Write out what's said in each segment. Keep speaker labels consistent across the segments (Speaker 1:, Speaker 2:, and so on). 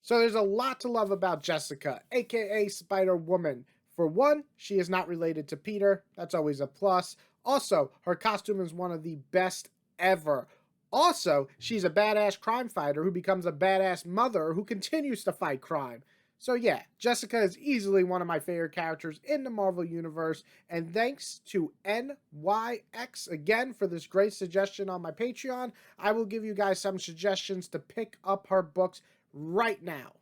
Speaker 1: So there's a lot to love about Jessica, aka Spider-Woman. For one, she is not related to Peter. That's always a plus. Also, her costume is one of the best ever. Also, she's a badass crime fighter who becomes a badass mother who continues to fight crime. So yeah, Jessica is easily one of my favorite characters in the Marvel Universe, and thanks to NYX again for this great suggestion on my Patreon. I will give you guys some suggestions to pick up her books right now.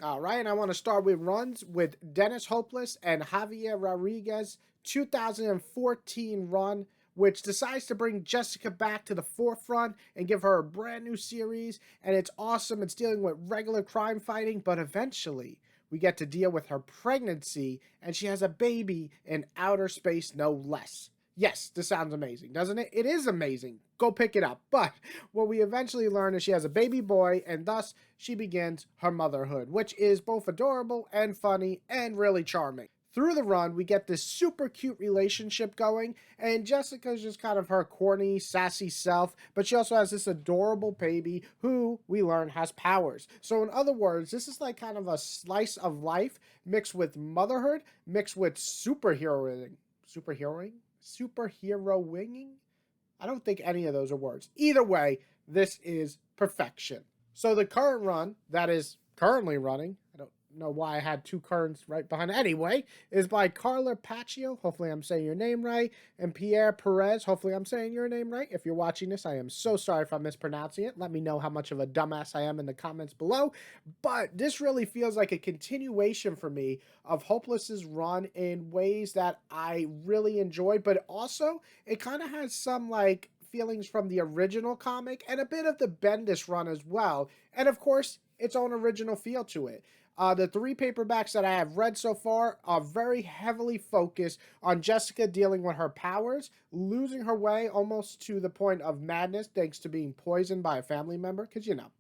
Speaker 1: All right, and I want to start with runs with Dennis Hopeless and Javier Rodriguez 2014 run, which decides to bring Jessica back to the forefront and give her a brand new series. And it's awesome. It's dealing with regular crime fighting, but eventually we get to deal with her pregnancy, and she has a baby in outer space, no less. Yes, this sounds amazing, doesn't it? It is amazing. Go pick it up. But what we eventually learn is she has a baby boy, and thus she begins her motherhood, which is both adorable and funny and really charming. Through the run, we get this super cute relationship going, and Jessica's just kind of her corny, sassy self, but she also has this adorable baby who we learn has powers. So, in other words, this is like kind of a slice of life mixed with motherhood, mixed with superheroing. Superheroing? Superhero winging? I don't think any of those are words. Either way, this is perfection. So the current run that is currently running, I don't know why I had two currents right behind it. Anyway, is by Carla Paccio. Hopefully I'm saying your name right. And Pierre Perez. Hopefully I'm saying your name right. If you're watching this, I am so sorry if I'm mispronouncing it. Let me know how much of a dumbass I am in the comments below. But this really feels like a continuation for me of Hopeless's run in ways that I really enjoyed. But also, it kind of has some like feelings from the original comic and a bit of the Bendis run as well. And of course, its own original feel to it. The three paperbacks that I have read so far are very heavily focused on Jessica dealing with her powers, losing her way almost to the point of madness thanks to being poisoned by a family member, because you know,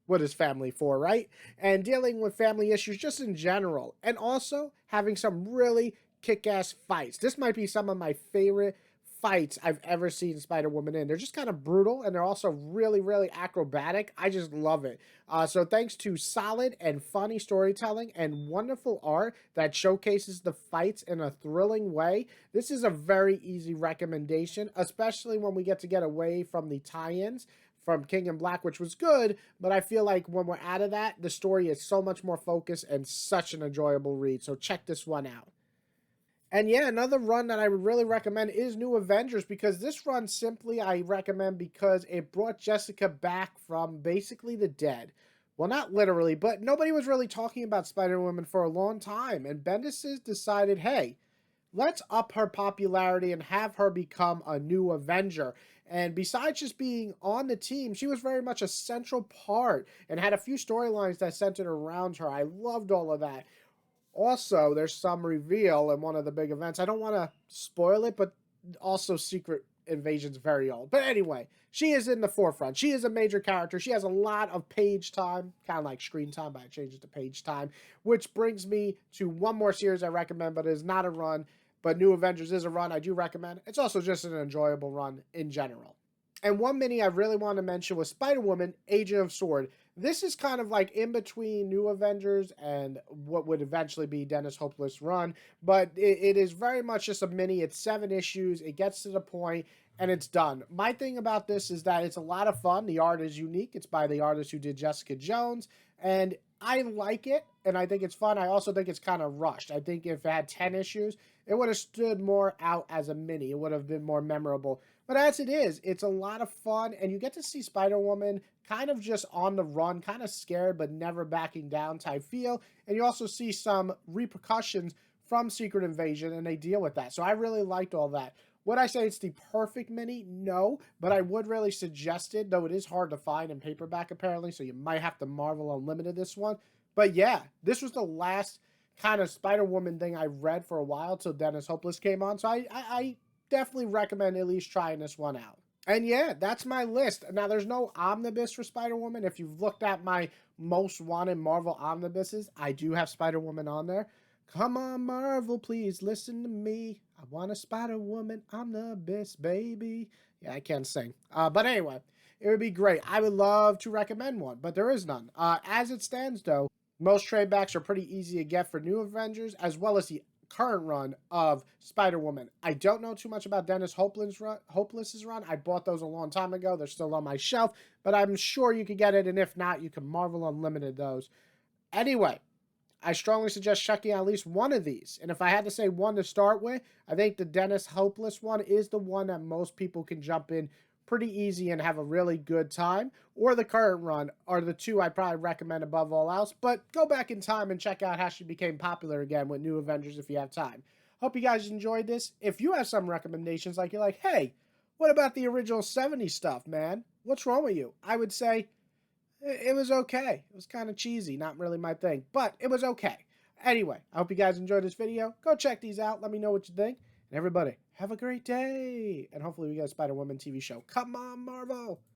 Speaker 1: what is family for, right? And dealing with family issues just in general, and also having some really kick-ass fights. This might be some of my favorite fights I've ever seen Spider-Woman in. They're just kind of brutal, and they're also really, really acrobatic. I just love it. So thanks to solid and funny storytelling and wonderful art that showcases the fights in a thrilling way, this is a very easy recommendation, especially when we get away from the tie-ins from King in Black, which was good, but I feel like when we're out of that, the story is so much more focused and such an enjoyable read. So check this one out. And yeah, another run that I would really recommend is New Avengers, because this run simply I recommend because it brought Jessica back from basically the dead. Well, not literally, but nobody was really talking about Spider-Woman for a long time. And Bendis has decided, hey, let's up her popularity and have her become a new Avenger. And besides just being on the team, she was very much a central part and had a few storylines that centered around her. I loved all of that. Also, there's some reveal in one of the big events. I don't want to spoil it, but also Secret Invasion's very old. But anyway, she is in the forefront. She is a major character. She has a lot of page time, kind of like screen time, but I changed it to page time, which brings me to one more series I recommend, but it is not a run. But New Avengers is a run I do recommend. It's also just an enjoyable run in general. And one mini I really want to mention was Spider-Woman, Agent of S.W.O.R.D. This is kind of like in between New Avengers and what would eventually be Dennis Hopeless run, but it is very much just a mini. It's 7 issues. It gets to the point, and it's done. My thing about this is that it's a lot of fun. The art is unique. It's by the artist who did Jessica Jones, and I like it, and I think it's fun. I also think it's kind of rushed. I think if it had 10 issues, it would have stood more out as a mini. It would have been more memorable. But as it is, it's a lot of fun, and you get to see Spider-Woman kind of just on the run, kind of scared but never backing down type feel. And you also see some repercussions from Secret Invasion, and they deal with that. So I really liked all that. Would I say it's the perfect mini? No, but I would really suggest it, though it is hard to find in paperback apparently, so you might have to Marvel Unlimited this one. But yeah, this was the last kind of Spider-Woman thing I read for a while till Dennis Hopeless came on, so I definitely recommend at least trying this one out. And yeah, that's my list. Now, there's no omnibus for Spider-Woman. If you've looked at my most wanted Marvel omnibuses, I do have Spider-Woman on there. Come on, Marvel, please listen to me. I want a Spider-Woman omnibus, baby. Yeah, I can't sing. But anyway, it would be great. I would love to recommend one, but there is none. As it stands, though, most trade backs are pretty easy to get for New Avengers, as well as the current run of Spider-Woman. I don't know too much about Dennis Hopeless's run. I bought those a long time ago. They're still on my shelf, but I'm sure you could get it, and if not, you can Marvel Unlimited those. Anyway, I strongly suggest checking out at least one of these. And if I had to say one to start with, I think the Dennis Hopeless one is the one that most people can jump in pretty easy and have a really good time. Or the current run are the two I'd probably recommend above all else. But go back in time and check out how she became popular again with New Avengers if you have time. Hope you guys enjoyed this. If you have some recommendations, like you're like, hey, what about the original 70s stuff, man? What's wrong with you? I would say, it was okay. It was kind of cheesy, not really my thing, but it was okay. Anyway, I hope you guys enjoyed this video. Go check these out. Let me know what you think. And everybody, have a great day. And hopefully we get a Spider-Woman TV show. Come on, Marvel.